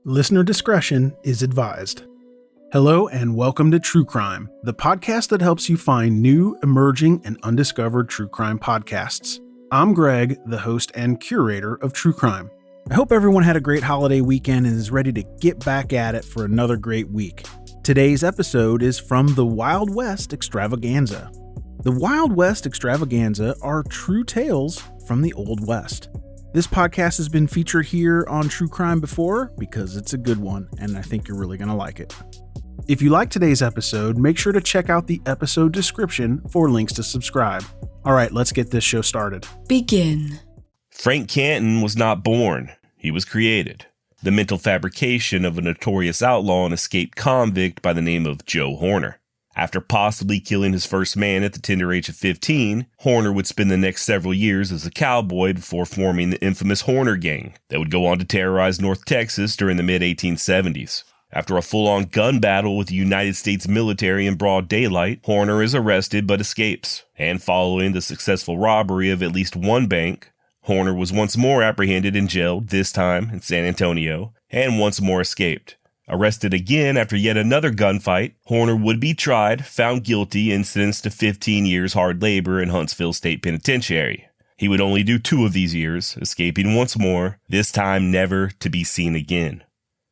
Listener discretion is advised. Hello and welcome to True Crime, the podcast that helps you find new, emerging, and undiscovered true crime podcasts. I'm Greg, the host and curator of True Crime. I hope everyone had a great holiday weekend and is ready to get back at it for another great week. Today's episode is from the Wild West Extravaganza. The Wild West Extravaganza are true tales from the Old West. This podcast has been featured here on True Crime before because it's a good one, and I think you're really going to like it. If you like today's episode, make sure to check out the episode description for links to subscribe. All right, let's get this show started. Begin. Frank Canton was not born. He was created. The mental fabrication of a notorious outlaw and escaped convict by the name of Joe Horner. After possibly killing his first man at the tender age of 15, Horner would spend the next several years as a cowboy before forming the infamous Horner Gang that would go on to terrorize North Texas during the mid-1870s. After a full-on gun battle with the United States military in broad daylight, Horner is arrested but escapes. And following the successful robbery of at least one bank, Horner was once more apprehended and jailed, this time in San Antonio, and once more escaped. Arrested again after yet another gunfight, Horner would be tried, found guilty, and sentenced to 15 years hard labor in Huntsville State Penitentiary. He would only do 2 of these years, escaping once more, this time never to be seen again.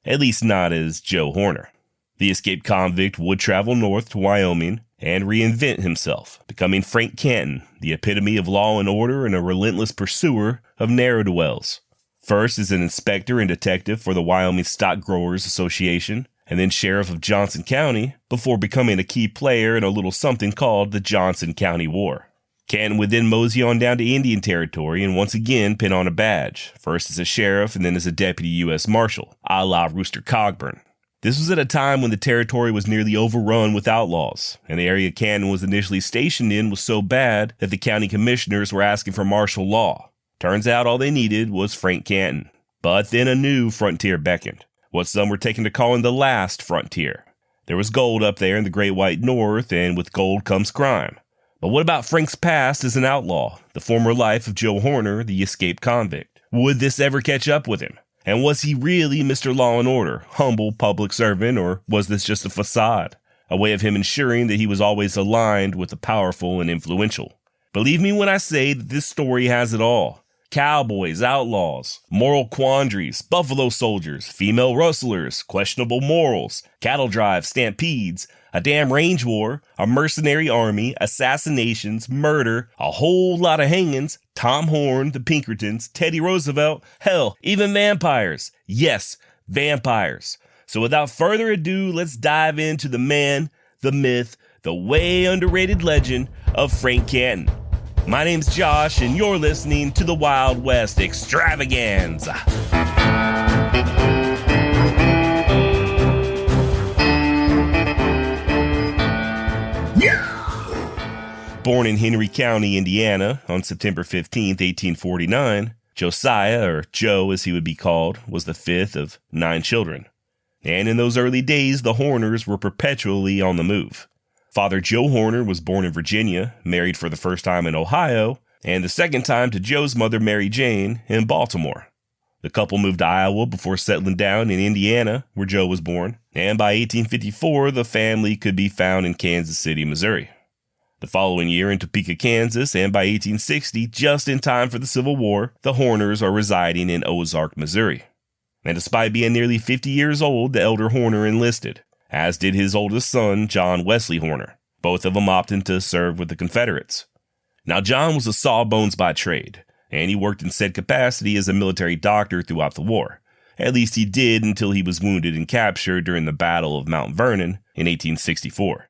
At least not as Joe Horner. The escaped convict would travel north to Wyoming and reinvent himself, becoming Frank Canton, the epitome of law and order and a relentless pursuer of ne'er-do-wells. First as an inspector and detective for the Wyoming Stock Growers Association, and then sheriff of Johnson County, before becoming a key player in a little something called the Johnson County War. Canton would then mosey on down to Indian Territory and once again pin on a badge, first as a sheriff and then as a deputy U.S. Marshal, a la Rooster Cogburn. This was at a time when the territory was nearly overrun with outlaws, and the area Canton was initially stationed in was so bad that the county commissioners were asking for martial law. Turns out all they needed was Frank Canton. But then a new frontier beckoned, what some were taken to calling the last frontier. There was gold up there in the Great White North, and with gold comes crime. But what about Frank's past as an outlaw, the former life of Joe Horner, the escaped convict? Would this ever catch up with him? And was he really Mr. Law and Order, humble public servant, or was this just a facade, a way of him ensuring that he was always aligned with the powerful and influential? Believe me when I say that this story has it all. Cowboys, outlaws, moral quandaries, buffalo soldiers, female rustlers, questionable morals, cattle drives, stampedes, a damn range war, a mercenary army, assassinations, murder, a whole lot of hangings, Tom Horn, the Pinkertons, Teddy Roosevelt, hell, even vampires. Yes, vampires. So without further ado, let's dive into the man, the myth, the way underrated legend of Frank Canton. My name's Josh, and you're listening to the Wild West Extravaganza. Born in Henry County, Indiana, on September 15, 1849, Josiah, or Joe as he would be called, was the 5th of 9 children. And in those early days, the Horners were perpetually on the move. Father Joe Horner was born in Virginia, married for the first time in Ohio, and the second time to Joe's mother, Mary Jane, in Baltimore. The couple moved to Iowa before settling down in Indiana, where Joe was born, and by 1854, the family could be found in Kansas City, Missouri. The following year in Topeka, Kansas, and by 1860, just in time for the Civil War, the Horners are residing in Ozark, Missouri. And despite being nearly 50 years old, the elder Horner enlisted, as did his oldest son, John Wesley Horner, both of them opting to serve with the Confederates. Now, John was a sawbones by trade, and he worked in said capacity as a military doctor throughout the war. At least he did until he was wounded and captured during the Battle of Mount Vernon in 1864.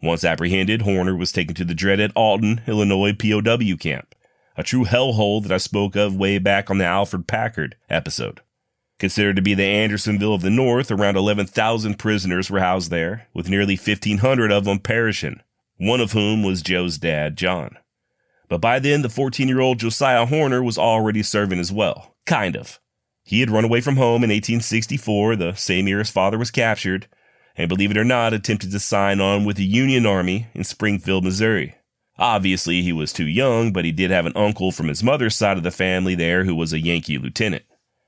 Once apprehended, Horner was taken to the dreaded Alton, Illinois POW camp, a true hellhole that I spoke of way back on the Alfred Packard episode. Considered to be the Andersonville of the North, around 11,000 prisoners were housed there, with nearly 1,500 of them perishing, one of whom was Joe's dad, John. But by then, the 14-year-old Josiah Horner was already serving as well. Kind of. He had run away from home in 1864, the same year his father was captured, and believe it or not, attempted to sign on with the Union Army in Springfield, Missouri. Obviously, he was too young, but he did have an uncle from his mother's side of the family there who was a Yankee lieutenant.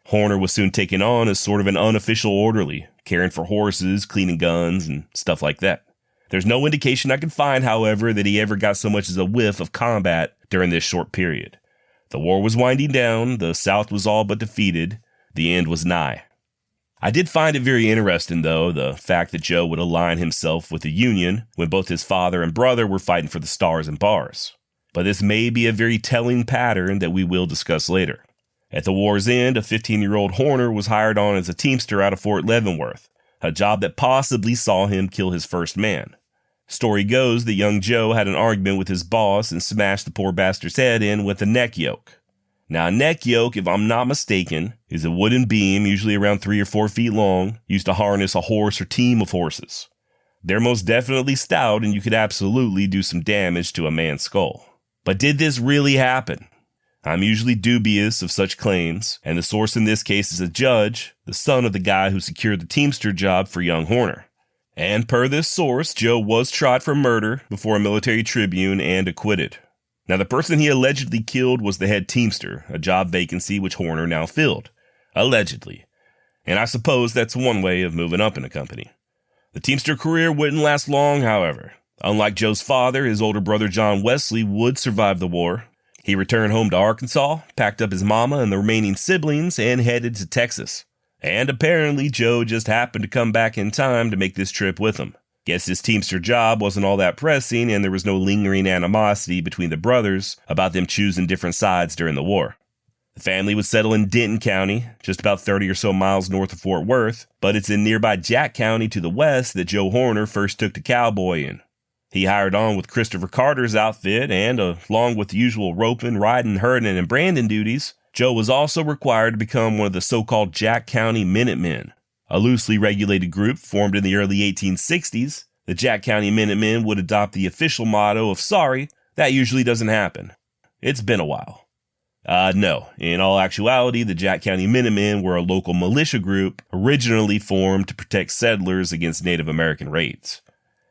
Horner was soon taken on as sort of an unofficial orderly, caring for horses, cleaning guns, and stuff like that. There's no indication I can find, however, that he ever got so much as a whiff of combat during this short period. The war was winding down, the South was all but defeated, the end was nigh. I did find it very interesting, though, the fact that Joe would align himself with the Union when both his father and brother were fighting for the Stars and Bars. But this may be a very telling pattern that we will discuss later. At the war's end, a 15-year-old Horner was hired on as a teamster out of Fort Leavenworth, a job that possibly saw him kill his first man. Story goes that young Joe had an argument with his boss and smashed the poor bastard's head in with a neck yoke. Now, a neck yoke, if I'm not mistaken, is a wooden beam, usually around 3 or 4 feet long, used to harness a horse or team of horses. They're most definitely stout, and you could absolutely do some damage to a man's skull. But did this really happen? I'm usually dubious of such claims, and the source in this case is a judge, the son of the guy who secured the teamster job for young Horner. And per this source, Joe was tried for murder before a military tribune and acquitted. Now, the person he allegedly killed was the head teamster, a job vacancy which Horner now filled. Allegedly. And I suppose that's one way of moving up in a company. The teamster career wouldn't last long, however. Unlike Joe's father, his older brother John Wesley would survive the war. He returned home to Arkansas, packed up his mama and the remaining siblings, and headed to Texas. And apparently Joe just happened to come back in time to make this trip with him. Guess his teamster job wasn't all that pressing, and there was no lingering animosity between the brothers about them choosing different sides during the war. The family would settle in Denton County, just about 30 or so miles north of Fort Worth, but it's in nearby Jack County to the west that Joe Horner first took to cowboying. He hired on with Christopher Carter's outfit, and along with the usual roping, riding, herding, and branding duties, Joe was also required to become one of the so-called Jack County Minutemen. A loosely regulated group formed in the early 1860s, the Jack County Minutemen would adopt the official motto of sorry, that usually doesn't happen. It's been a while. No, in all actuality, the Jack County Minutemen were a local militia group originally formed to protect settlers against Native American raids.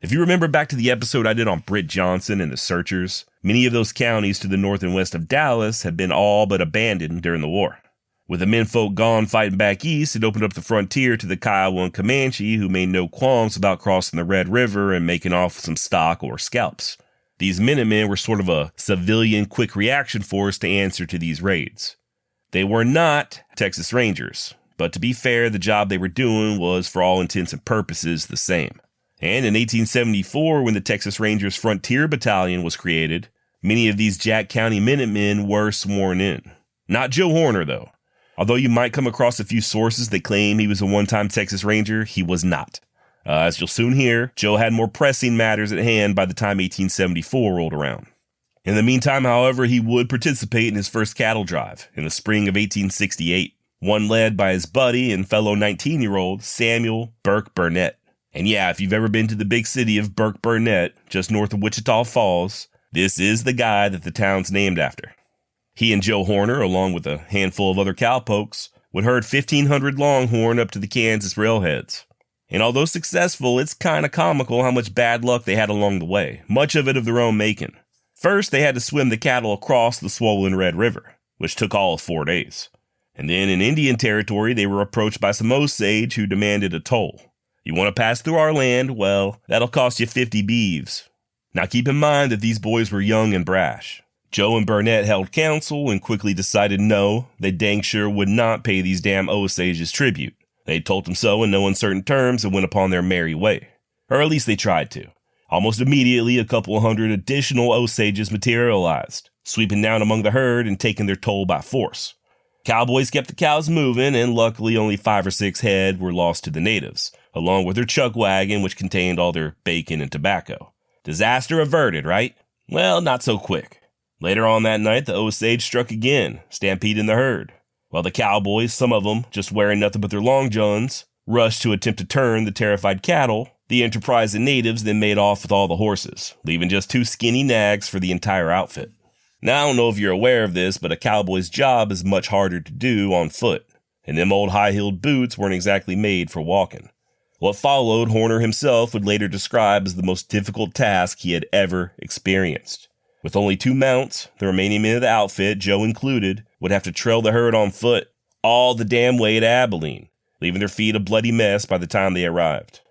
If you remember back to the episode I did on Britt Johnson and the Searchers, many of those counties to the north and west of Dallas had been all but abandoned during the war. With the menfolk gone fighting back east, it opened up the frontier to the Kiowa and Comanche, who made no qualms about crossing the Red River and making off with some stock or scalps. These Minutemen were sort of a civilian quick reaction force to answer to these raids. They were not Texas Rangers, but to be fair, the job they were doing was for all intents and purposes the same. And in 1874, when the Texas Rangers Frontier Battalion was created, many of these Jack County Minutemen were sworn in. Not Joe Horner, though. Although you might come across a few sources that claim he was a one-time Texas Ranger, he was not. As you'll soon hear, Joe had more pressing matters at hand by the time 1874 rolled around. In the meantime, however, he would participate in his first cattle drive in the spring of 1868, one led by his buddy and fellow 19-year-old Samuel Burke Burnett. And yeah, if you've ever been to the big city of Burke Burnett, just north of Wichita Falls, this is the guy that the town's named after. He and Joe Horner, along with a handful of other cowpokes, would herd 1,500 longhorn up to the Kansas railheads. And although successful, it's kind of comical how much bad luck they had along the way, much of it of their own making. First, they had to swim the cattle across the swollen Red River, which took all of 4 days. And then in Indian Territory, they were approached by some Osage who demanded a toll. You want to pass through our land? Well, that'll cost you 50 beeves. Now keep in mind that these boys were young and brash. Joe and Burnett held counsel and quickly decided no, they dang sure would not pay these damn Osages tribute. They told them so in no uncertain terms and went upon their merry way. Or at least they tried to. Almost immediately, a couple of hundred additional Osages materialized, sweeping down among the herd and taking their toll by force. Cowboys kept the cows moving, and luckily only 5 or 6 head were lost to the natives, along with their chuck wagon, which contained all their bacon and tobacco. Disaster averted, right? Well, not so quick. Later on that night, the Osage struck again, stampeding the herd. While the cowboys, some of them just wearing nothing but their long johns, rushed to attempt to turn the terrified cattle, the enterprising natives then made off with all the horses, leaving just 2 skinny nags for the entire outfit. Now, I don't know if you're aware of this, but a cowboy's job is much harder to do on foot, and them old high-heeled boots weren't exactly made for walking. What followed, Horner himself would later describe as the most difficult task he had ever experienced. With only 2 mounts, the remaining men of the outfit, Joe included, would have to trail the herd on foot, all the damn way to Abilene, leaving their feet a bloody mess by the time they arrived.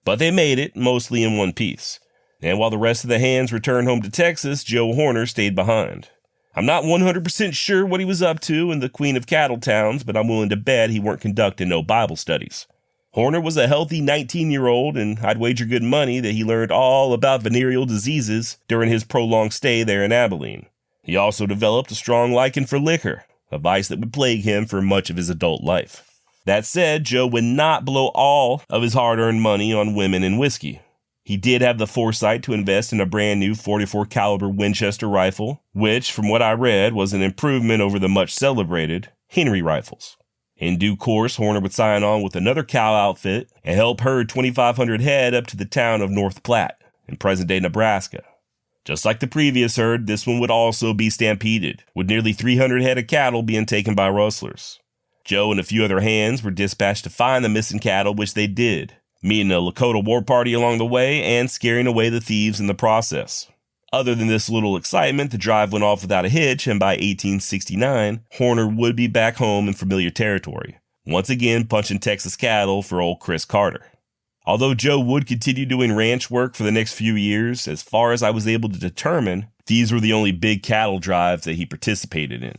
But they made it, mostly in one piece. And while the rest of the hands returned home to Texas, Joe Horner stayed behind. I'm not 100% sure what he was up to in the Queen of Cattle towns, but I'm willing to bet he weren't conducting no Bible studies. Horner was a healthy 19-year-old, and I'd wager good money that he learned all about venereal diseases during his prolonged stay there in Abilene. He also developed a strong liking for liquor, a vice that would plague him for much of his adult life. That said, Joe would not blow all of his hard-earned money on women and whiskey. He did have the foresight to invest in a brand new .44 caliber Winchester rifle, which, from what I read, was an improvement over the much celebrated Henry rifles. In due course, Horner would sign on with another cow outfit and help herd 2,500 head up to the town of North Platte in present-day Nebraska. Just like the previous herd, this one would also be stampeded, with nearly 300 head of cattle being taken by rustlers. Joe and a few other hands were dispatched to find the missing cattle, which they did, meeting a Lakota war party along the way and scaring away the thieves in the process. Other than this little excitement, the drive went off without a hitch, and by 1869, Horner would be back home in familiar territory, once again punching Texas cattle for old Chris Carter. Although Joe would continue doing ranch work for the next few years, as far as I was able to determine, these were the only big cattle drives that he participated in.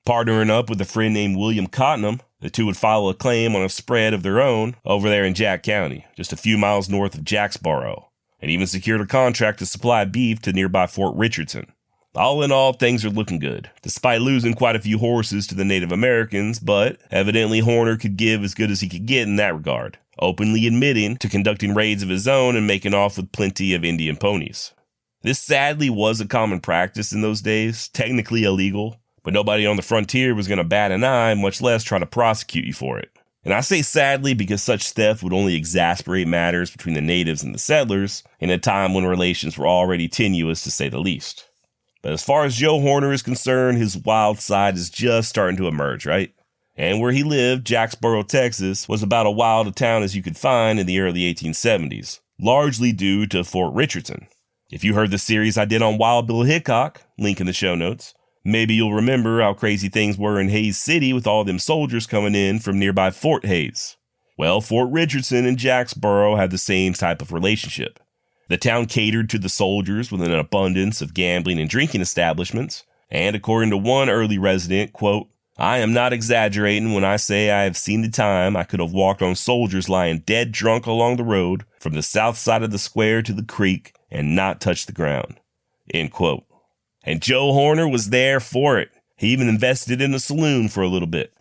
Partnering up with a friend named William Cottonham, the two would file a claim on a spread of their own over there in Jack County, just a few miles north of Jacksboro, and even secured a contract to supply beef to nearby Fort Richardson. All in all, things are looking good, despite losing quite a few horses to the Native Americans, but evidently Horner could give as good as he could get in that regard, openly admitting to conducting raids of his own and making off with plenty of Indian ponies. This sadly was a common practice in those days, technically illegal, but nobody on the frontier was going to bat an eye, much less try to prosecute you for it. And I say sadly because such theft would only exasperate matters between the natives and the settlers in a time when relations were already tenuous, to say the least. But as far as Joe Horner is concerned, his wild side is just starting to emerge, right? And where he lived, Jacksboro, Texas, was about as wild a town as you could find in the early 1870s, largely due to Fort Richardson. If you heard the series I did on Wild Bill Hickok, link in the show notes, maybe you'll remember how crazy things were in Hays City with all them soldiers coming in from nearby Fort Hays. Well, Fort Richardson and Jacksboro had the same type of relationship. The town catered to the soldiers with an abundance of gambling and drinking establishments, and according to one early resident, quote, "I am not exaggerating when I say I have seen the time I could have walked on soldiers lying dead drunk along the road from the south side of the square to the creek and not touch the ground," end quote. And Joe Horner was there for it. He even invested in a saloon for a little bit.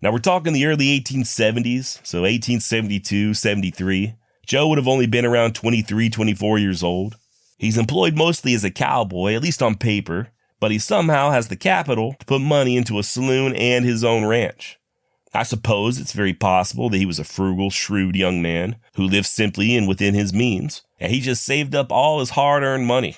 Now we're talking the early 1870s, so 1872, 73. Joe would have only been around 23, 24 years old. He's employed mostly as a cowboy, at least on paper, but he somehow has the capital to put money into a saloon and his own ranch. I suppose it's very possible that he was a frugal, shrewd young man who lived simply and within his means, and he just saved up all his hard-earned money.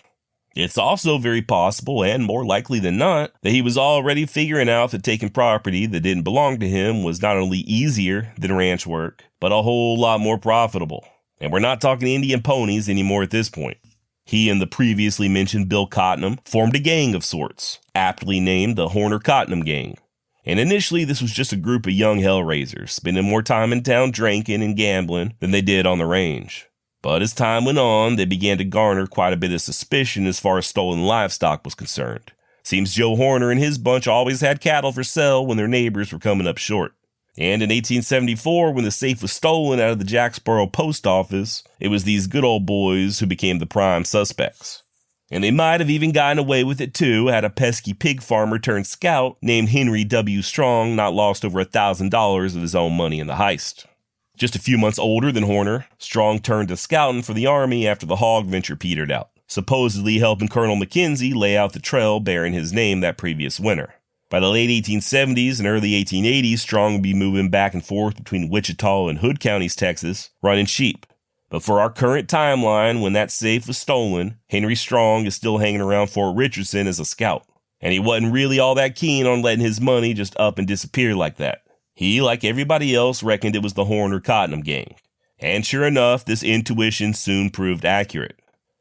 It's also very possible, and more likely than not, that he was already figuring out that taking property that didn't belong to him was not only easier than ranch work, but a whole lot more profitable. And we're not talking Indian ponies anymore at this point. He and the previously mentioned Bill Cottonham formed a gang of sorts, aptly named the Horner-Cottonham Gang. And initially, this was just a group of young hellraisers, spending more time in town drinking and gambling than they did on the range. But as time went on, they began to garner quite a bit of suspicion as far as stolen livestock was concerned. Seems Joe Horner and his bunch always had cattle for sale when their neighbors were coming up short. And in 1874, when the safe was stolen out of the Jacksboro post office, it was these good old boys who became the prime suspects. And they might have even gotten away with it too had a pesky pig farmer turned scout named Henry W. Strong not lost over $1,000 of his own money in the heist. Just a few months older than Horner, Strong turned to scouting for the Army after the hog venture petered out, supposedly helping Colonel McKenzie lay out the trail bearing his name that previous winter. By the late 1870s and early 1880s, Strong would be moving back and forth between Wichita and Hood counties, Texas, running sheep. But for our current timeline, when that safe was stolen, Henry Strong is still hanging around Fort Richardson as a scout. And he wasn't really all that keen on letting his money just up and disappear like that. He, like everybody else, reckoned it was the Horner-Cottonham Gang. And sure enough, this intuition soon proved accurate.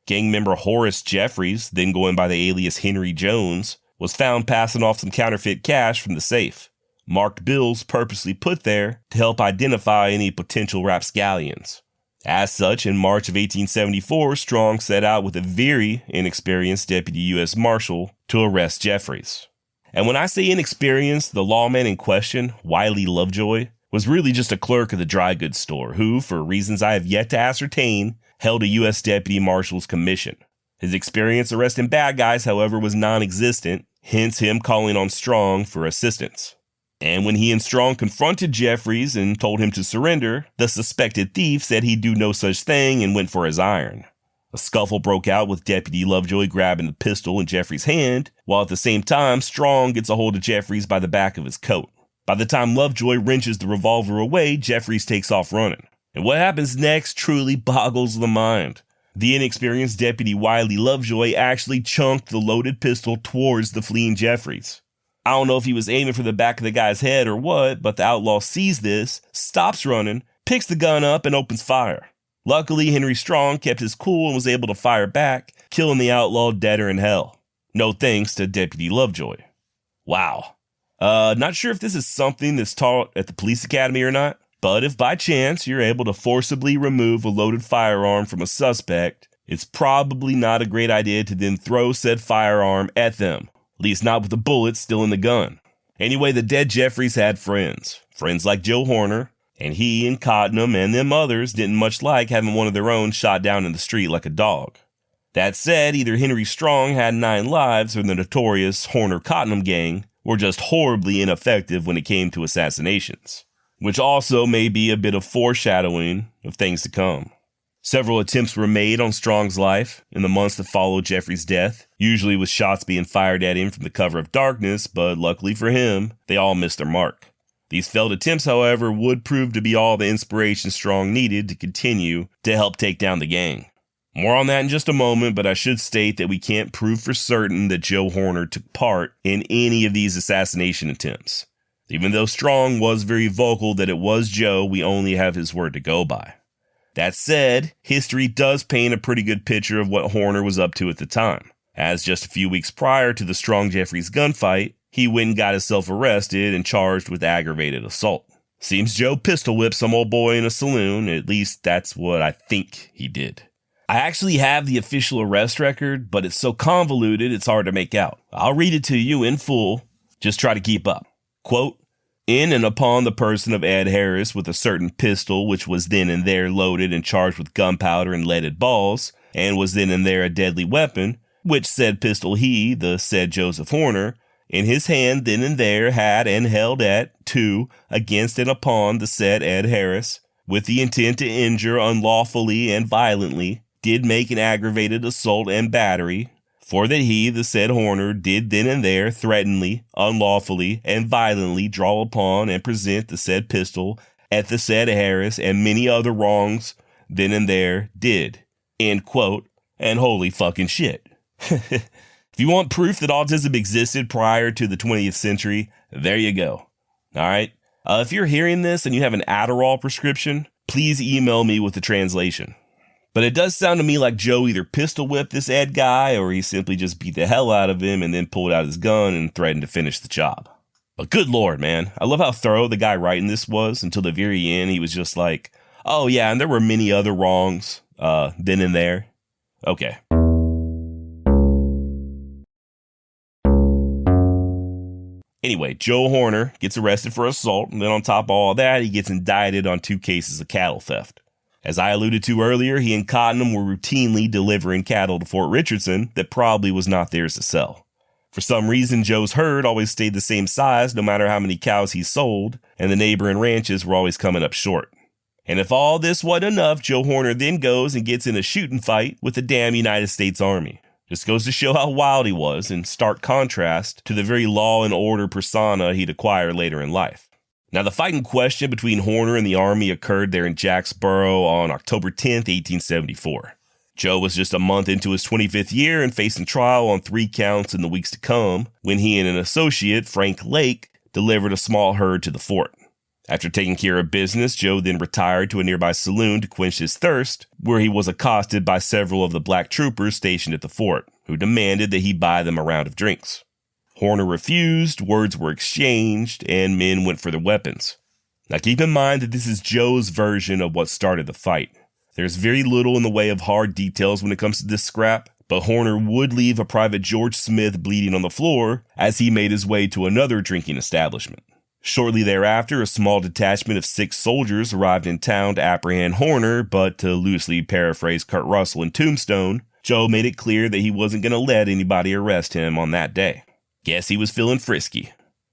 Gang member Horace Jeffries, then going by the alias Henry Jones, was found passing off some counterfeit cash from the safe. marked bills purposely put there to help identify any potential rapscallions. As such, in March of 1874, Strong set out with a very inexperienced deputy U.S. Marshal to arrest Jeffries. And when I say inexperienced, the lawman in question, Wiley Lovejoy, was really just a clerk of the dry goods store who, for reasons I have yet to ascertain, held a U.S. Deputy Marshal's commission. His experience arresting bad guys, however, was non-existent, hence him calling on Strong for assistance. And when he and Strong confronted Jeffries and told him to surrender, the suspected thief said he'd do no such thing and went for his iron. A scuffle broke out with Deputy Lovejoy grabbing the pistol in Jeffries' hand, while at the same time Strong gets a hold of Jeffries by the back of his coat. By the time Lovejoy wrenches the revolver away, Jeffries takes off running. And what happens next truly boggles the mind. The inexperienced Deputy Wiley Lovejoy actually chunked the loaded pistol towards the fleeing Jeffries. I don't know if he was aiming for the back of the guy's head or what, but the outlaw sees this, stops running, picks the gun up, and opens fire. Luckily, Henry Strong kept his cool and was able to fire back, killing the outlaw deader in hell. No thanks to Deputy Lovejoy. Wow. Not sure if this is something that's taught at the police academy or not, but if by chance you're able to forcibly remove a loaded firearm from a suspect, it's probably not a great idea to then throw said firearm at them. At least not with the bullets still in the gun. Anyway, the dead Jeffries had friends. Friends like Joe Horner, and he and Cottenham and them others didn't much like having one of their own shot down in the street like a dog. That said, either Henry Strong had 9 lives or the notorious Horner-Cottenham gang were just horribly ineffective when it came to assassinations, which also may be a bit of foreshadowing of things to come. Several attempts were made on Strong's life in the months that followed Jeffries' death, usually with shots being fired at him from the cover of darkness, but luckily for him, they all missed their mark. These failed attempts, however, would prove to be all the inspiration Strong needed to continue to help take down the gang. More on that in just a moment, but I should state that we can't prove for certain that Joe Horner took part in any of these assassination attempts. Even though Strong was very vocal that it was Joe, we only have his word to go by. That said, history does paint a pretty good picture of what Horner was up to at the time, as just a few weeks prior to the Strong-Jeffries gunfight, he went and got himself arrested and charged with aggravated assault. Seems Joe pistol whipped some old boy in a saloon, at least that's what I think he did. I actually have the official arrest record, but it's so convoluted it's hard to make out. I'll read it to you in full, just try to keep up. Quote, in and upon the person of Ed Harris with a certain pistol which was then and there loaded and charged with gunpowder and leaded balls, and was then and there a deadly weapon, which said pistol he, the said Joseph Horner, in his hand then and there had and held at, 2, against and upon the said Ed Harris, with the intent to injure unlawfully and violently, did make an aggravated assault and battery, for that he, the said Horner, did then and there threateningly, unlawfully, and violently draw upon and present the said pistol at the said Harris and many other wrongs then and there did. End quote. And holy fucking shit. If you want proof that autism existed prior to the 20th century, there you go. All right. If you're hearing this and you have an Adderall prescription, please email me with the translation. But it does sound to me like Joe either pistol whipped this Ed guy or he simply just beat the hell out of him and then pulled out his gun and threatened to finish the job. But good Lord, man. I love how thorough the guy writing this was until the very end. He was just like, oh yeah, and there were many other wrongs then and there. Okay. Anyway, Joe Horner gets arrested for assault, and then on top of all that, he gets indicted on 2 cases of cattle theft. As I alluded to earlier, he and Cottenham were routinely delivering cattle to Fort Richardson that probably was not theirs to sell. For some reason, Joe's herd always stayed the same size no matter how many cows he sold, and the neighboring ranches were always coming up short. And if all this wasn't enough, Joe Horner then goes and gets in a shooting fight with the damn United States Army. Just goes to show how wild he was, in stark contrast to the very law and order persona he'd acquire later in life. Now, the fight in question between Horner and the Army occurred there in Jacksboro on October 10th, 1874. Joe was just a month into his 25th year and facing trial on 3 counts in the weeks to come when he and an associate, Frank Lake, delivered a small herd to the fort. After taking care of business, Joe then retired to a nearby saloon to quench his thirst, where he was accosted by several of the black troopers stationed at the fort, who demanded that he buy them a round of drinks. Horner refused, words were exchanged, and men went for their weapons. Now keep in mind that this is Joe's version of what started the fight. There's very little in the way of hard details when it comes to this scrap, but Horner would leave a Private George Smith bleeding on the floor as he made his way to another drinking establishment. Shortly thereafter, a small detachment of 6 soldiers arrived in town to apprehend Horner, but to loosely paraphrase Kurt Russell in Tombstone, Joe made it clear that he wasn't going to let anybody arrest him on that day. Guess he was feeling frisky.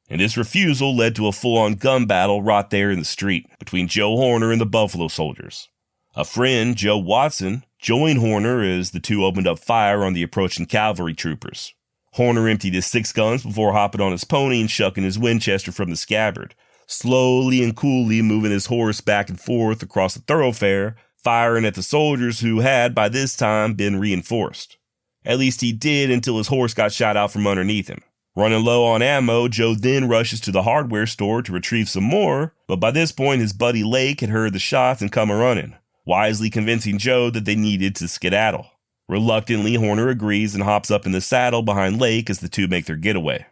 And this refusal led to a full-on gun battle right there in the street between Joe Horner and the Buffalo Soldiers. A friend, Joe Watson, joined Horner as the two opened up fire on the approaching cavalry troopers. Horner emptied his 6 guns before hopping on his pony and shucking his Winchester from the scabbard, slowly and coolly moving his horse back and forth across the thoroughfare, firing at the soldiers who had, by this time, been reinforced. At least he did until his horse got shot out from underneath him. Running low on ammo, Joe then rushes to the hardware store to retrieve some more, but by this point his buddy Lake had heard the shots and come a-running, wisely convincing Joe that they needed to skedaddle. Reluctantly, Horner agrees and hops up in the saddle behind Lake as the two make their getaway.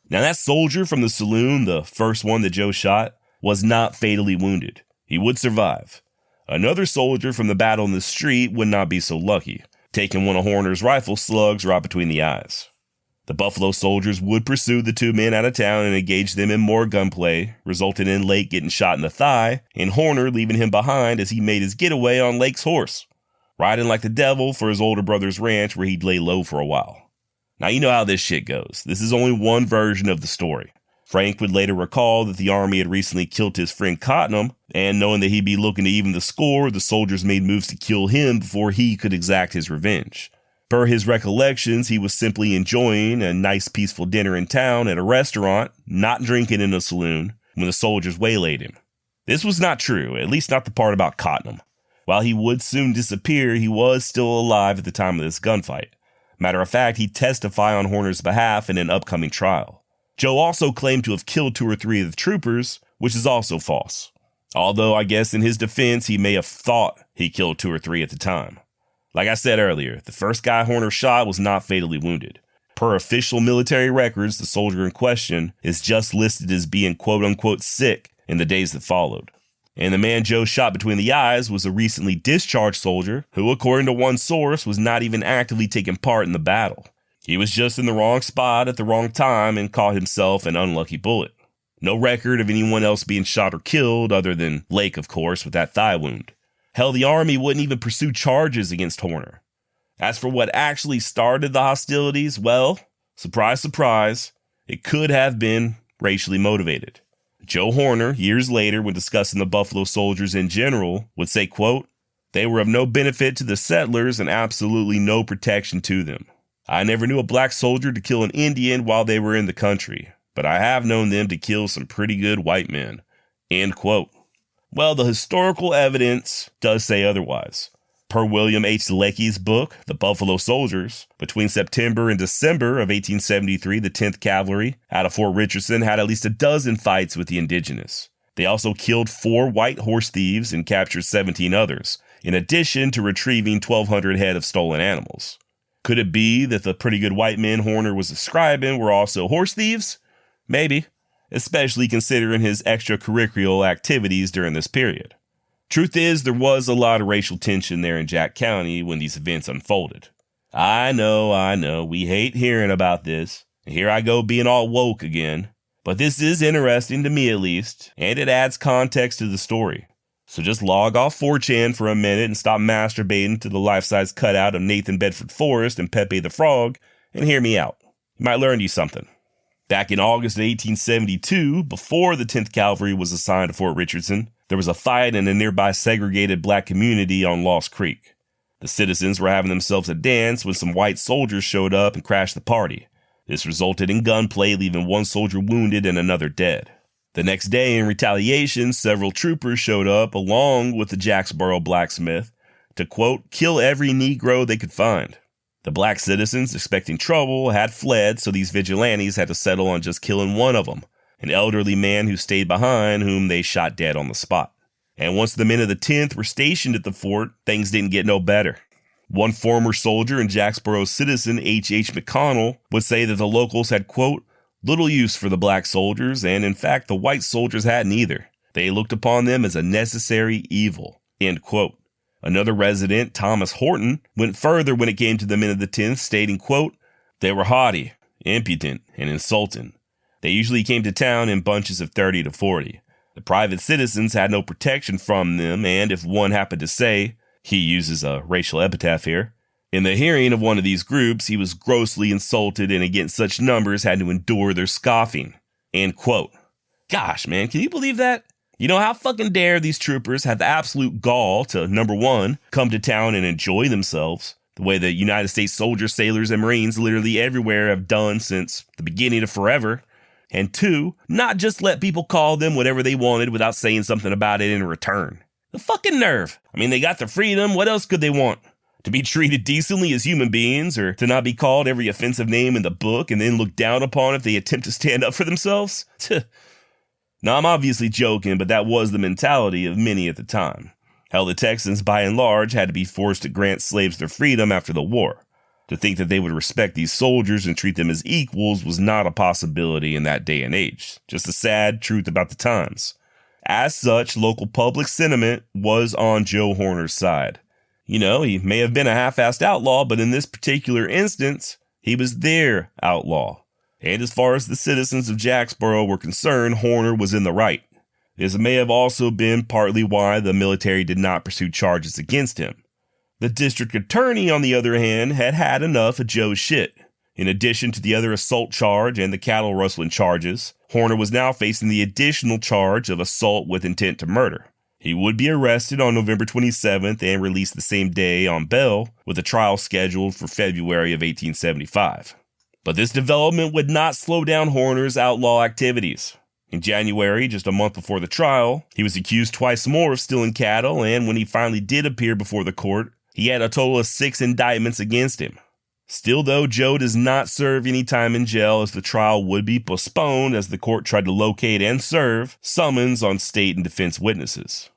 Now that soldier from the saloon, the first one that Joe shot, was not fatally wounded. He would survive. Another soldier from the battle in the street would not be so lucky, taking one of Horner's rifle slugs right between the eyes. The Buffalo Soldiers would pursue the 2 men out of town and engage them in more gunplay, resulting in Lake getting shot in the thigh, and Horner leaving him behind as he made his getaway on Lake's horse, riding like the devil for his older brother's ranch where he'd lay low for a while. Now you know how this shit goes. This is only one version of the story. Frank would later recall that the army had recently killed his friend Canton, and knowing that he'd be looking to even the score, the soldiers made moves to kill him before he could exact his revenge. Per his recollections, he was simply enjoying a nice peaceful dinner in town at a restaurant, not drinking in a saloon, when the soldiers waylaid him. This was not true, at least not the part about Canton. While he would soon disappear, he was still alive at the time of this gunfight. Matter of fact, he'd testify on Horner's behalf in an upcoming trial. Joe also claimed to have killed 2 or 3 of the troopers, which is also false. Although I guess in his defense, he may have thought he killed 2 or 3 at the time. Like I said earlier, the first guy Horner shot was not fatally wounded. Per official military records, the soldier in question is just listed as being quote-unquote sick in the days that followed. And the man Joe shot between the eyes was a recently discharged soldier who, according to one source, was not even actively taking part in the battle. He was just in the wrong spot at the wrong time and caught himself an unlucky bullet. No record of anyone else being shot or killed other than Lake, of course, with that thigh wound. Hell, the army wouldn't even pursue charges against Horner. As for what actually started the hostilities, well, surprise, surprise, it could have been racially motivated. Joe Horner, years later, when discussing the Buffalo Soldiers in general, would say, quote, "They were of no benefit to the settlers and absolutely no protection to them. I never knew a black soldier to kill an Indian while they were in the country, but I have known them to kill some pretty good white men." End quote. Well, the historical evidence does say otherwise. Per William H. Lecky's book, The Buffalo Soldiers, between September and December of 1873, the 10th Cavalry out of Fort Richardson had at least a dozen fights with the indigenous. They also killed 4 white horse thieves and captured 17 others, in addition to retrieving 1,200 head of stolen animals. Could it be that the pretty good white men Horner was describing were also horse thieves? Maybe, especially considering his extracurricular activities during this period. Truth is, there was a lot of racial tension there in Jack County when these events unfolded. I know, we hate hearing about this. And here I go being all woke again. But this is interesting to me at least, and it adds context to the story. So just log off 4chan for a minute and stop masturbating to the life-size cutout of Nathan Bedford Forrest and Pepe the Frog, and hear me out. You might learn you something. Back in August of 1872, before the 10th Cavalry was assigned to Fort Richardson, there was a fight in a nearby segregated black community on Lost Creek. The citizens were having themselves a dance when some white soldiers showed up and crashed the party. This resulted in gunplay, leaving one soldier wounded and another dead. The next day, in retaliation, several troopers showed up along with the Jacksboro blacksmith to, quote, kill every Negro they could find. The black citizens, expecting trouble, had fled, so these vigilantes had to settle on just killing one of them, an elderly man who stayed behind, whom they shot dead on the spot. And once the men of the 10th were stationed at the fort, things didn't get no better. One former soldier and Jacksboro citizen, H.H. McConnell, would say that the locals had, quote, Little use for the black soldiers, and in fact, the white soldiers hadn't either. They looked upon them as a necessary evil. End quote. Another resident, Thomas Horton, went further when it came to the men of the 10th, stating, quote, "They were haughty, impudent, and insulting. They usually came to town in bunches of 30 to 40. The private citizens had no protection from them, and if one happened to say," he uses a racial epitaph here, "in the hearing of one of these groups, he was grossly insulted and against such numbers had to endure their scoffing." End quote. Gosh, man, can you believe that? You know, how fucking dare these troopers have the absolute gall to, number one, come to town and enjoy themselves, the way the United States soldiers, sailors, and Marines literally everywhere have done since the beginning of forever. And two, not just let people call them whatever they wanted without saying something about it in return. The fucking nerve. I mean, they got their freedom. What else could they want? To be treated decently as human beings, or to not be called every offensive name in the book and then looked down upon if they attempt to stand up for themselves? Now, I'm obviously joking, but that was the mentality of many at the time. Hell, the Texans, by and large, had to be forced to grant slaves their freedom after the war. To think that they would respect these soldiers and treat them as equals was not a possibility in that day and age. Just a sad truth about the times. As such, local public sentiment was on Joe Horner's side. You know, he may have been a half-assed outlaw, but in this particular instance, he was their outlaw. And as far as the citizens of Jacksboro were concerned, Horner was in the right. This may have also been partly why the military did not pursue charges against him. The district attorney, on the other hand, had had enough of Joe's shit. In addition to the other assault charge and the cattle rustling charges, Horner was now facing the additional charge of assault with intent to murder. He would be arrested on November 27th and released the same day on bail, with a trial scheduled for February of 1875. But this development would not slow down Horner's outlaw activities. In January, just a month before the trial, he was accused twice more of stealing cattle, and when he finally did appear before the court, he had a total of 6 indictments against him. Still, though, Joe does not serve any time in jail, as the trial would be postponed as the court tried to locate and serve summons on state and defense witnesses.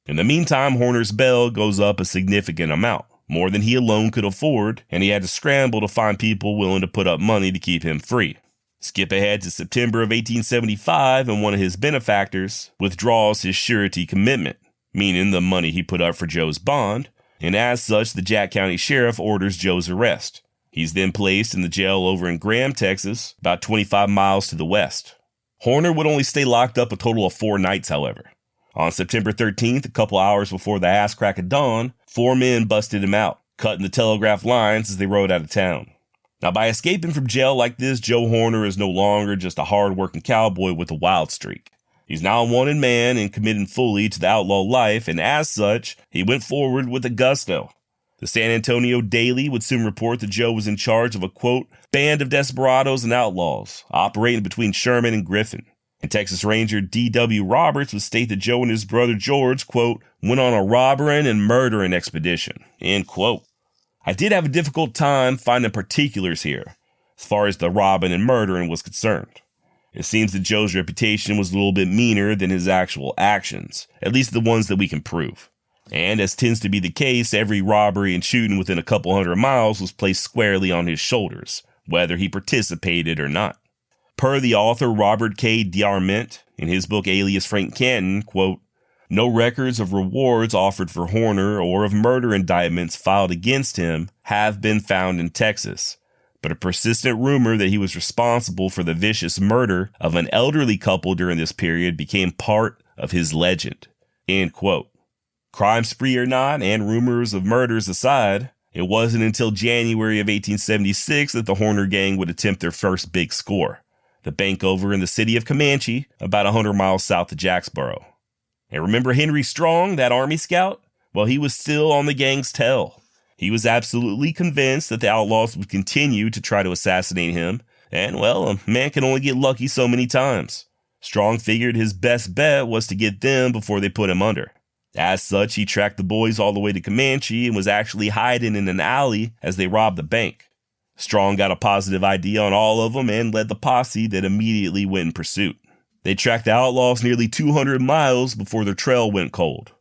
In the meantime, Horner's bail goes up a significant amount, more than he alone could afford, and he had to scramble to find people willing to put up money to keep him free. Skip ahead to September of 1875, and one of his benefactors withdraws his surety commitment, meaning the money he put up for Joe's bond, and as such, the Jack County Sheriff orders Joe's arrest. He's then placed in the jail over in Graham, Texas, about 25 miles to the west. Horner would only stay locked up a total of 4 nights, however. On September 13th, a couple hours before the ass crack of dawn, 4 men busted him out, cutting the telegraph lines as they rode out of town. Now, by escaping from jail like this, Joe Horner is no longer just a hard-working cowboy with a wild streak. He's now a wanted man and committed fully to the outlaw life, and as such, he went forward with a gusto. The San Antonio Daily would soon report that Joe was in charge of a, quote, band of desperados and outlaws, operating between Sherman and Griffin. And Texas Ranger D.W. Roberts would state that Joe and his brother George, quote, went on a robbering and murdering expedition, end quote. I did have a difficult time finding particulars here, as far as the robbing and murdering was concerned. It seems that Joe's reputation was a little bit meaner than his actual actions, at least the ones that we can prove. And as tends to be the case, every robbery and shooting within a couple 100 miles was placed squarely on his shoulders, whether he participated or not. Per the author Robert K. D'Arment, in his book Alias Frank Canton, quote, no records of rewards offered for Horner or of murder indictments filed against him have been found in Texas, but a persistent rumor that he was responsible for the vicious murder of an elderly couple during this period became part of his legend, end quote. Crime spree or not, and rumors of murders aside, it wasn't until January of 1876 that the Horner gang would attempt their first big score, the bank over in the city of Comanche, about 100 miles south of Jacksboro. And remember Henry Strong, that Army scout? Well, he was still on the gang's tail. He was absolutely convinced that the outlaws would continue to try to assassinate him, and, well, a man can only get lucky so many times. Strong figured his best bet was to get them before they put him under. As such, he tracked the boys all the way to Comanche and was actually hiding in an alley as they robbed the bank. Strong got a positive ID on all of them and led the posse that immediately went in pursuit. They tracked the outlaws nearly 200 miles before their trail went cold.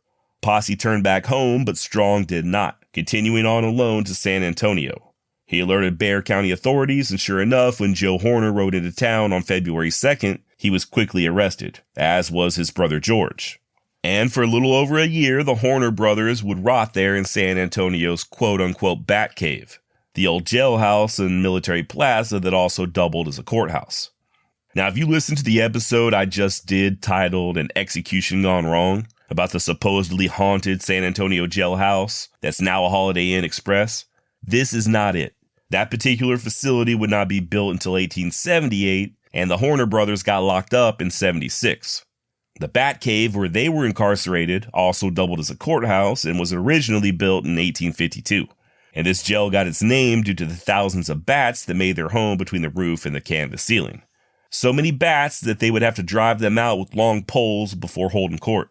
Posse turned back home, but Strong did not, continuing on alone to San Antonio. He alerted Bexar County authorities, and sure enough, when Joe Horner rode into town on February 2nd, he was quickly arrested, as was his brother George. And for a little over a year, the Horner brothers would rot there in San Antonio's quote-unquote Bat Cave, the old jailhouse and military plaza that also doubled as a courthouse. Now, if you listen to the episode I just did titled An Execution Gone Wrong, about the supposedly haunted San Antonio jailhouse that's now a Holiday Inn Express, this is not it. That particular facility would not be built until 1878, and the Horner brothers got locked up in 76. The Bat Cave, where they were incarcerated, also doubled as a courthouse and was originally built in 1852. And this jail got its name due to the thousands of bats that made their home between the roof and the canvas ceiling. So many bats that they would have to drive them out with long poles before holding court.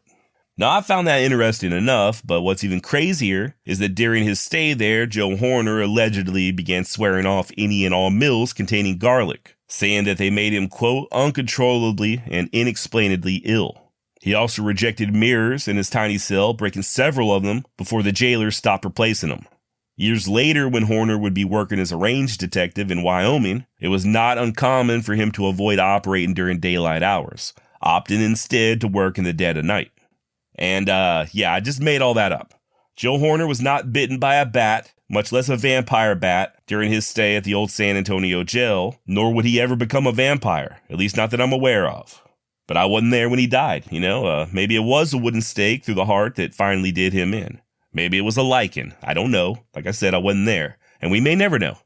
Now, I found that interesting enough, but what's even crazier is that during his stay there, Joe Horner allegedly began swearing off any and all meals containing garlic, saying that they made him, quote, uncontrollably and inexplainably ill. He also rejected mirrors in his tiny cell, breaking several of them before the jailers stopped replacing them. Years later, when Horner would be working as a range detective in Wyoming, it was not uncommon for him to avoid operating during daylight hours, opting instead to work in the dead of night. And, I just made all that up. Joe Horner was not bitten by a bat, much less a vampire bat, during his stay at the old San Antonio jail, nor would he ever become a vampire, at least not that I'm aware of. But I wasn't there when he died, maybe it was a wooden stake through the heart that finally did him in. Maybe it was a lichen, I don't know. Like I said, I wasn't there, and we may never know.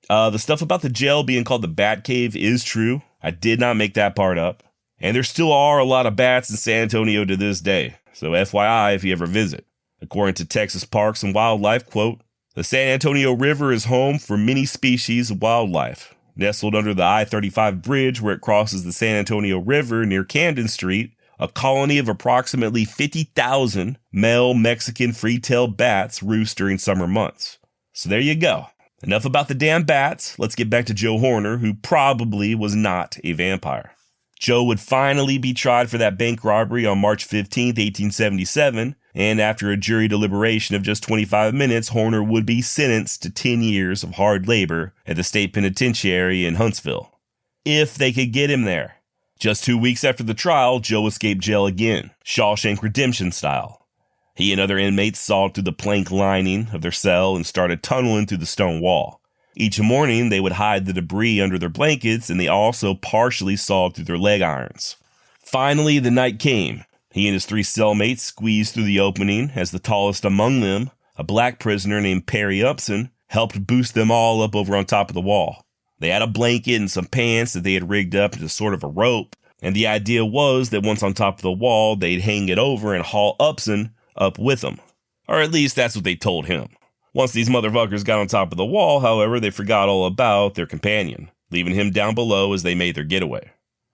The stuff about the jail being called the Bat Cave is true. I did not make that part up. And there still are a lot of bats in San Antonio to this day, so FYI if you ever visit. According to Texas Parks and Wildlife, quote, the San Antonio River is home for many species of wildlife. Nestled under the I-35 bridge where it crosses the San Antonio River near Canton Street, a colony of approximately 50,000 male Mexican free-tailed bats roost during summer months. So there you go. Enough about the damn bats. Let's get back to Joe Horner, who probably was not a vampire. Joe would finally be tried for that bank robbery on March 15, 1877, and after a jury deliberation of just 25 minutes, Horner would be sentenced to 10 years of hard labor at the state penitentiary in Huntsville. If they could get him there. Just 2 weeks after the trial, Joe escaped jail again, Shawshank Redemption style. He and other inmates sawed through the plank lining of their cell and started tunneling through the stone wall. Each morning, they would hide the debris under their blankets, and they also partially sawed through their leg irons. Finally, the night came. He and his 3 cellmates squeezed through the opening as the tallest among them, a black prisoner named Perry Upson, helped boost them all up over on top of the wall. They had a blanket and some pants that they had rigged up into sort of a rope, and the idea was that once on top of the wall, they'd hang it over and haul Upson up with them. Or at least that's what they told him. Once these motherfuckers got on top of the wall, however, they forgot all about their companion, leaving him down below as they made their getaway.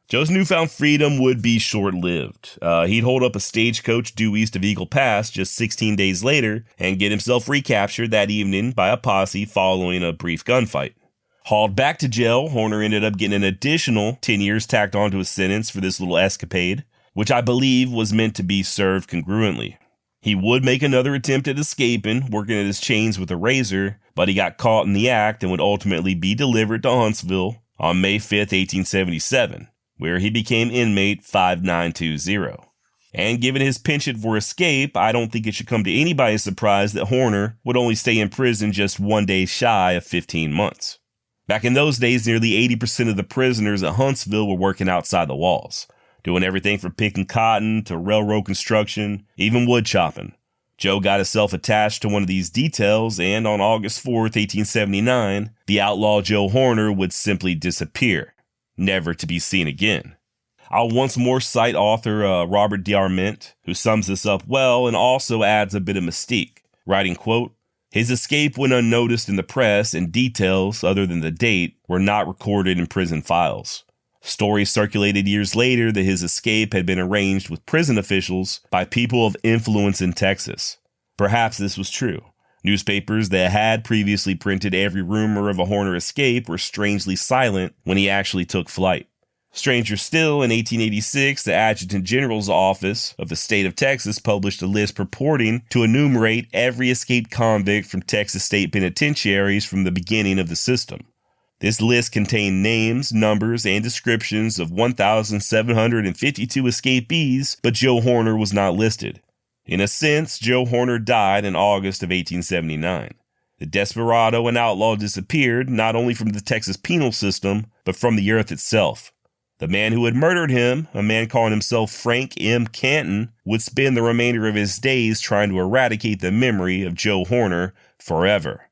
Joe's newfound freedom would be short-lived. He'd hold up a stagecoach due east of Eagle Pass just 16 days later and get himself recaptured that evening by a posse following a brief gunfight. Hauled back to jail, Horner ended up getting an additional 10 years tacked onto his sentence for this little escapade, which I believe was meant to be served congruently. He would make another attempt at escaping, working at his chains with a razor, but he got caught in the act and would ultimately be delivered to Huntsville on May 5th, 1877, where he became inmate 5920. And given his penchant for escape, I don't think it should come to anybody's surprise that Horner would only stay in prison just 1 day shy of 15 months. Back in those days, nearly 80% of the prisoners at Huntsville were working outside the walls, doing everything from picking cotton to railroad construction, even wood chopping. Joe got himself attached to one of these details, and on August 4th, 1879, the outlaw Joe Horner would simply disappear, never to be seen again. I'll once more cite author Robert D'Arment, who sums this up well and also adds a bit of mystique, writing, quote, his escape went unnoticed in the press, and details, other than the date, were not recorded in prison files. Stories circulated years later that his escape had been arranged with prison officials by people of influence in Texas. Perhaps this was true. Newspapers that had previously printed every rumor of a Horner escape were strangely silent when he actually took flight. Stranger still, in 1886, the Adjutant General's Office of the state of Texas published a list purporting to enumerate every escaped convict from Texas state penitentiaries from the beginning of the system. This list contained names, numbers, and descriptions of 1,752 escapees, but Joe Horner was not listed. In a sense, Joe Horner died in August of 1879. The desperado and outlaw disappeared not only from the Texas penal system, but from the earth itself. The man who had murdered him, a man calling himself Frank M. Canton, would spend the remainder of his days trying to eradicate the memory of Joe Horner forever.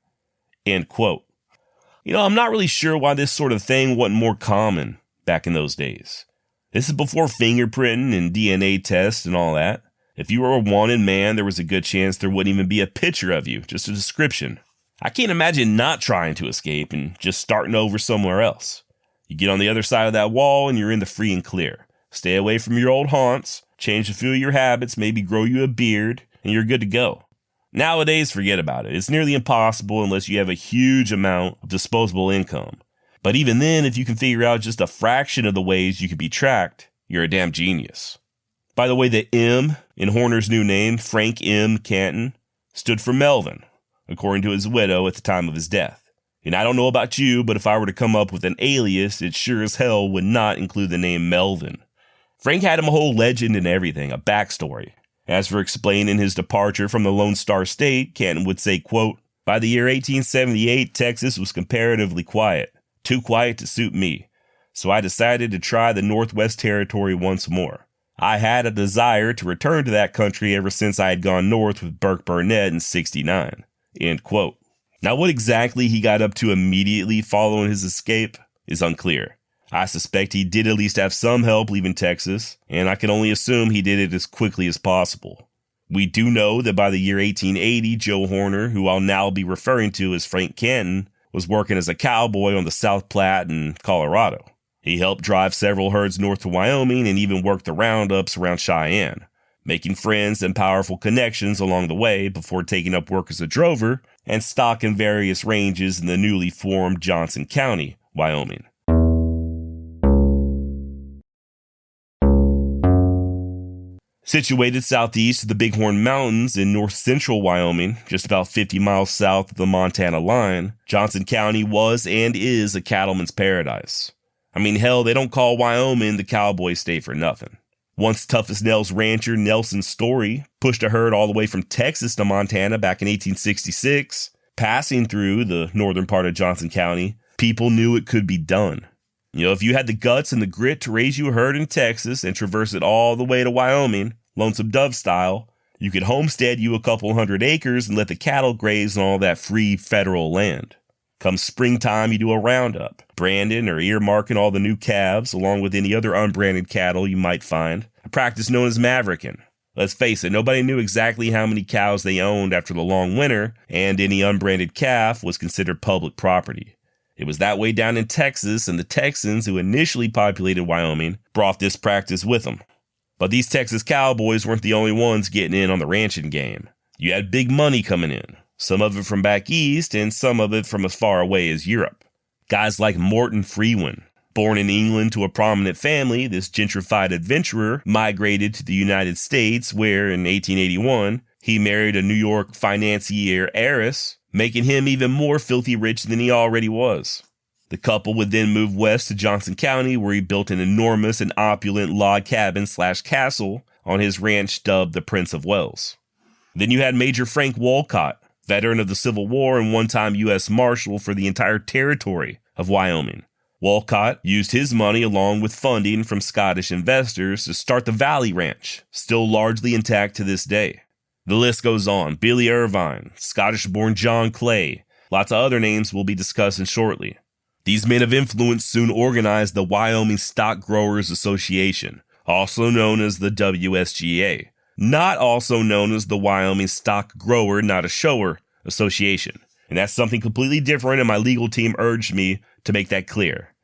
End quote. I'm not really sure why this sort of thing wasn't more common back in those days. This is before fingerprinting and DNA tests and all that. If you were a wanted man, there was a good chance there wouldn't even be a picture of you, just a description. I can't imagine not trying to escape and just starting over somewhere else. You get on the other side of that wall and you're in the free and clear. Stay away from your old haunts, change a few of your habits, maybe grow you a beard, and you're good to go. Nowadays, forget about it. It's nearly impossible unless you have a huge amount of disposable income. But even then, if you can figure out just a fraction of the ways you could be tracked, you're a damn genius. By the way, the M in Horner's new name, Frank M. Canton, stood for Melvin, according to his widow at the time of his death. And I don't know about you, but if I were to come up with an alias, it sure as hell would not include the name Melvin. Frank had him a whole legend and everything, a backstory. As for explaining his departure from the Lone Star State, Canton would say, quote, "By the year 1878, Texas was comparatively quiet, too quiet to suit me. So I decided to try the Northwest Territory once more. I had a desire to return to that country ever since I had gone north with Burke Burnett in '69. End quote. Now, what exactly he got up to immediately following his escape is unclear. I suspect he did at least have some help leaving Texas, and I can only assume he did it as quickly as possible. We do know that by the year 1880, Joe Horner, who I'll now be referring to as Frank Canton, was working as a cowboy on the South Platte in Colorado. He helped drive several herds north to Wyoming and even worked the roundups around Cheyenne, making friends and powerful connections along the way before taking up work as a drover and stocking various ranges in the newly formed Johnson County, Wyoming. Situated southeast of the Bighorn Mountains in north-central Wyoming, just about 50 miles south of the Montana line, Johnson County was and is a cattleman's paradise. I mean, hell, they don't call Wyoming the cowboy state for nothing. Once tough-as-nails rancher Nelson Story pushed a herd all the way from Texas to Montana back in 1866, passing through the northern part of Johnson County, people knew it could be done. If you had the guts and the grit to raise you a herd in Texas and traverse it all the way to Wyoming, Lonesome Dove style, you could homestead you a couple hundred acres and let the cattle graze on all that free federal land. Come springtime, you do a roundup, branding or earmarking all the new calves along with any other unbranded cattle you might find, a practice known as mavericking. Let's face it, nobody knew exactly how many cows they owned after the long winter, and any unbranded calf was considered public property. It was that way down in Texas, and the Texans who initially populated Wyoming brought this practice with them. But these Texas cowboys weren't the only ones getting in on the ranching game. You had big money coming in, some of it from back east and some of it from as far away as Europe. Guys like Morton Freeman. Born in England to a prominent family, this gentrified adventurer migrated to the United States where, in 1881, he married a New York financier heiress, making him even more filthy rich than he already was. The couple would then move west to Johnson County, where he built an enormous and opulent log cabin/castle on his ranch dubbed the Prince of Wales. Then you had Major Frank Wolcott, veteran of the Civil War and one-time U.S. Marshal for the entire territory of Wyoming. Wolcott used his money along with funding from Scottish investors to start the Valley Ranch, still largely intact to this day. The list goes on. Billy Irvine, Scottish-born John Clay, lots of other names we'll be discussing shortly. These men of influence soon organized the Wyoming Stock Growers Association, also known as the WSGA, not also known as the Wyoming Stock Grower Not a Shower Association. And that's something completely different, and my legal team urged me to make that clear.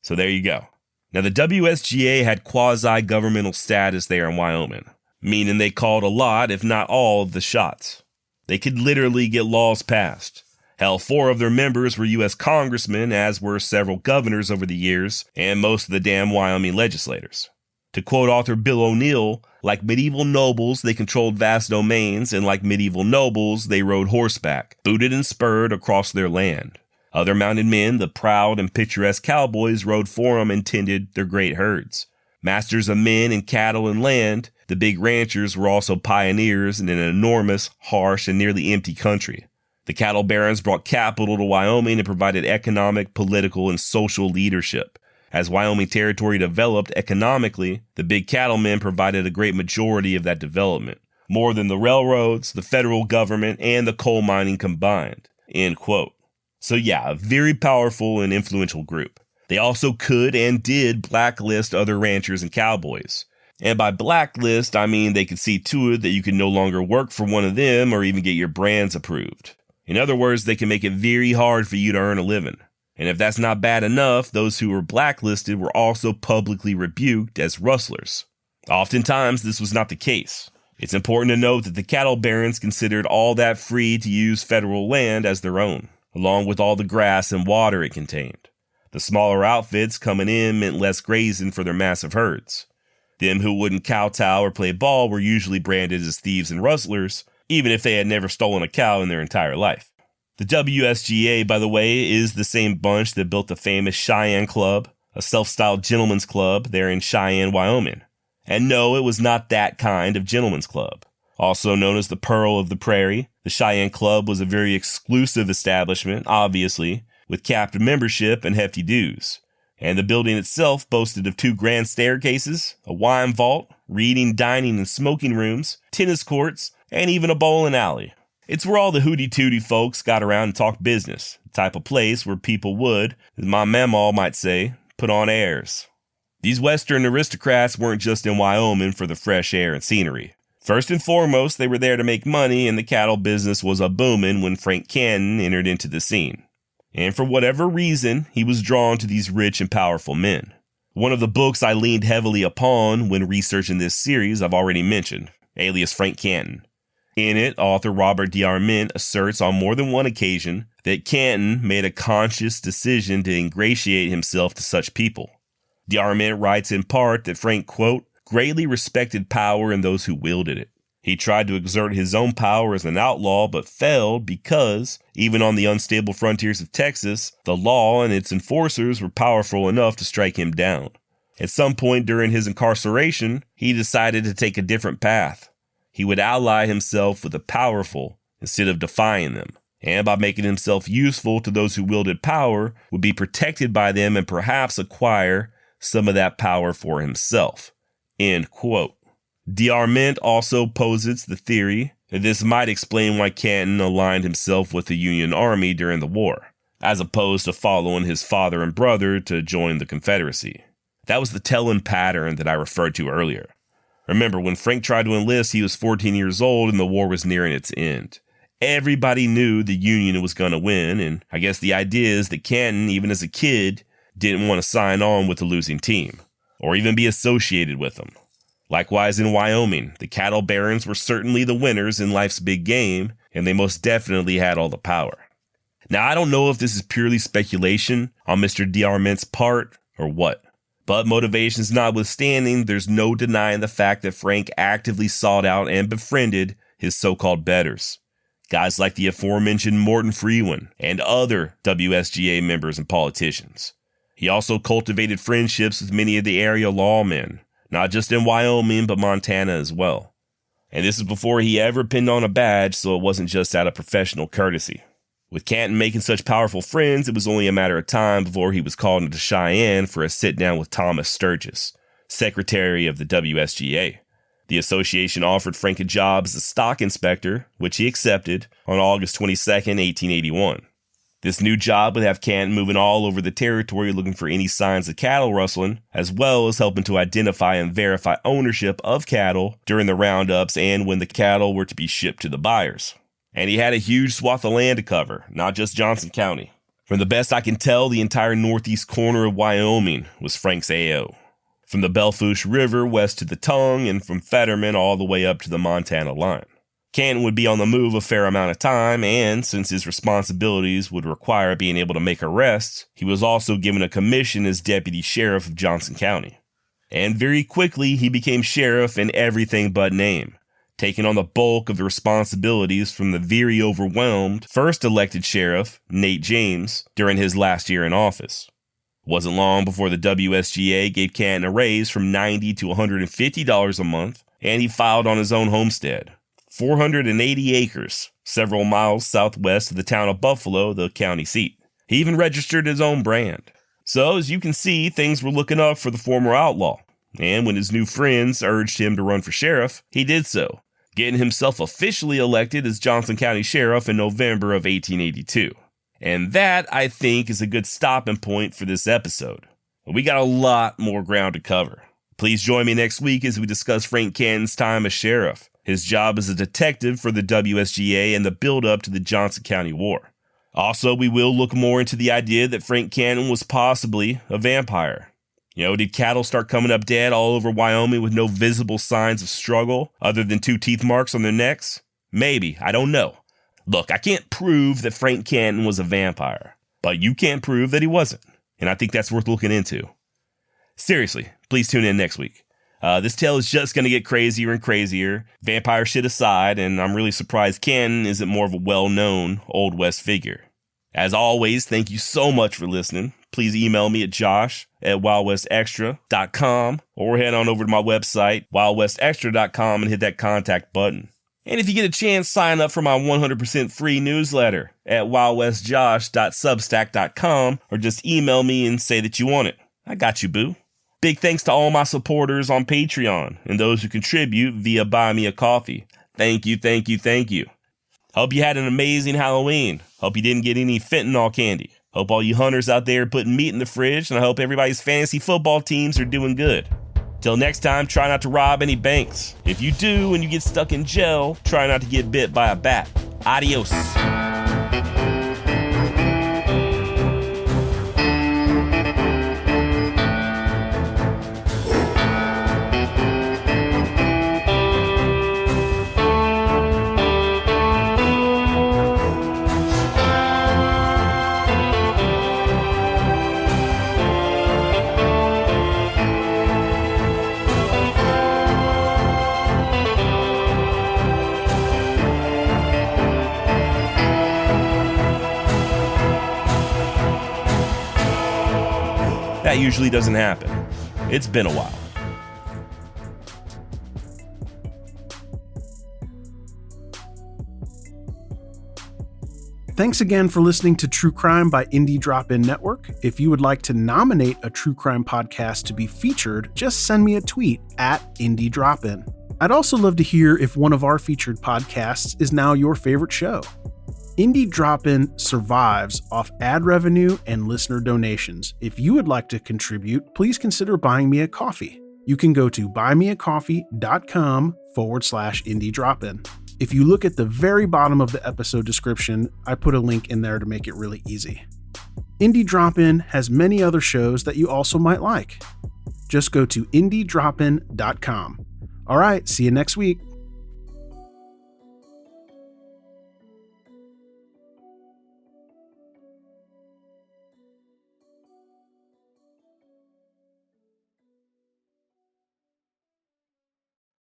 So there you go. Now, the WSGA had quasi-governmental status there in Wyoming, meaning they called a lot, if not all, of the shots. They could literally get laws passed. Hell, 4 of their members were U.S. congressmen, as were several governors over the years, and most of the damn Wyoming legislators. To quote author Bill O'Neill, like medieval nobles, they controlled vast domains, and like medieval nobles, they rode horseback, booted and spurred across their land. Other mounted men, the proud and picturesque cowboys, rode for them and tended their great herds. Masters of men and cattle and land, the big ranchers were also pioneers in an enormous, harsh, and nearly empty country. The cattle barons brought capital to Wyoming and provided economic, political, and social leadership. As Wyoming territory developed economically, the big cattlemen provided a great majority of that development, more than the railroads, the federal government, and the coal mining combined. End quote. So yeah, a very powerful and influential group. They also could and did blacklist other ranchers and cowboys. And by blacklist, I mean they could see to it that you could no longer work for one of them or even get your brands approved. In other words, they can make it very hard for you to earn a living. And if that's not bad enough, those who were blacklisted were also publicly rebuked as rustlers. Oftentimes, this was not the case. It's important to note that the cattle barons considered all that free to use federal land as their own, along with all the grass and water it contained. The smaller outfits coming in meant less grazing for their massive herds. Them who wouldn't kowtow or play ball were usually branded as thieves and rustlers, even if they had never stolen a cow in their entire life. The WSGA, by the way, is the same bunch that built the famous Cheyenne Club, a self-styled gentleman's club there in Cheyenne, Wyoming. And no, it was not that kind of gentleman's club. Also known as the Pearl of the Prairie, the Cheyenne Club was a very exclusive establishment, obviously, with capped membership and hefty dues. And the building itself boasted of 2 grand staircases, a wine vault, reading, dining, and smoking rooms, tennis courts, and even a bowling alley. It's where all the hooty-tooty folks got around and talked business, the type of place where people would, as my mamaw might say, put on airs. These Western aristocrats weren't just in Wyoming for the fresh air and scenery. First and foremost, they were there to make money, and the cattle business was a booming when Frank Canton entered into the scene. And for whatever reason, he was drawn to these rich and powerful men. One of the books I leaned heavily upon when researching this series I've already mentioned, alias Frank Canton. In it, author Robert D. Arment asserts on more than one occasion that Canton made a conscious decision to ingratiate himself to such people. D. Arment writes in part that Frank, quote, greatly respected power in those who wielded it. He tried to exert his own power as an outlaw, but failed because, even on the unstable frontiers of Texas, the law and its enforcers were powerful enough to strike him down. At some point during his incarceration, he decided to take a different path. He would ally himself with the powerful instead of defying them, and by making himself useful to those who wielded power, would be protected by them and perhaps acquire some of that power for himself. End quote. D. Arment also posits the theory that this might explain why Canton aligned himself with the Union Army during the war, as opposed to following his father and brother to join the Confederacy. That was the telling pattern that I referred to earlier. Remember, when Frank tried to enlist, he was 14 years old and the war was nearing its end. Everybody knew the Union was going to win, and I guess the idea is that Canton, even as a kid, didn't want to sign on with the losing team, or even be associated with them. Likewise in Wyoming, the cattle barons were certainly the winners in life's big game, and they most definitely had all the power. Now, I don't know if this is purely speculation on Mr. D. Arment's part or what. But motivations notwithstanding, there's no denying the fact that Frank actively sought out and befriended his so-called betters. Guys like the aforementioned Morton Freeman and other WSGA members and politicians. He also cultivated friendships with many of the area lawmen, not just in Wyoming, but Montana as well. And this is before he ever pinned on a badge, so it wasn't just out of professional courtesy. With Canton making such powerful friends, it was only a matter of time before he was called into Cheyenne for a sit-down with Thomas Sturgis, secretary of the WSGA. The association offered Frank a job as a stock inspector, which he accepted on August 22, 1881. This new job would have Canton moving all over the territory looking for any signs of cattle rustling, as well as helping to identify and verify ownership of cattle during the roundups and when the cattle were to be shipped to the buyers. And he had a huge swath of land to cover, not just Johnson County. From the best I can tell, the entire northeast corner of Wyoming was Frank's AO. From the Belfouche River west to the Tongue, and from Fetterman all the way up to the Montana line. Canton would be on the move a fair amount of time, and since his responsibilities would require being able to make arrests, he was also given a commission as deputy sheriff of Johnson County. And very quickly, he became sheriff in everything but name, taking on the bulk of the responsibilities from the very overwhelmed first elected sheriff, Nate James, during his last year in office. It wasn't long before the WSGA gave Canton a raise from $90 to $150 a month, and he filed on his own homestead, 480 acres, several miles southwest of the town of Buffalo, the county seat. He even registered his own brand. So, as you can see, things were looking up for the former outlaw, and when his new friends urged him to run for sheriff, he did so, getting himself officially elected as Johnson County Sheriff in November of 1882. And that, I think, is a good stopping point for this episode. We got a lot more ground to cover. Please join me next week as we discuss Frank Canton's time as sheriff, his job as a detective for the WSGA, and the build-up to the Johnson County War. Also, we will look more into the idea that Frank Canton was possibly a vampire. Did cattle start coming up dead all over Wyoming with no visible signs of struggle other than 2 teeth marks on their necks? Maybe, I don't know. Look, I can't prove that Frank Canton was a vampire, but you can't prove that he wasn't, and I think that's worth looking into. Seriously, please tune in next week. This tale is just going to get crazier and crazier, vampire shit aside, and I'm really surprised Canton isn't more of a well-known Old West figure. As always, thank you so much for listening. Please email me at josh@wildwestextra.com or head on over to my website, wildwestextra.com, and hit that contact button. And if you get a chance, sign up for my 100% free newsletter at wildwestjosh.substack.com or just email me and say that you want it. I got you, boo. Big thanks to all my supporters on Patreon and those who contribute via Buy Me a Coffee. Thank you, thank you, thank you. Hope you had an amazing Halloween. Hope you didn't get any fentanyl candy. Hope all you hunters out there are putting meat in the fridge, and I hope everybody's fantasy football teams are doing good. Till next time, try not to rob any banks. If you do and you get stuck in jail, try not to get bit by a bat. Adios. That usually doesn't happen. It's been a while. Thanks again for listening to True Crime by Indie Drop-In Network. If you would like to nominate a true crime podcast to be featured, just send me a tweet at Indie Drop-In. I'd also love to hear if one of our featured podcasts is now your favorite show. Indie Drop-In survives off ad revenue and listener donations. If you would like to contribute, please consider buying me a coffee. You can go to buymeacoffee.com/Indie Drop-In. If you look at the very bottom of the episode description, I put a link in there to make it really easy. Indie Drop-In has many other shows that you also might like. Just go to indiedropin.com. All right, see you next week.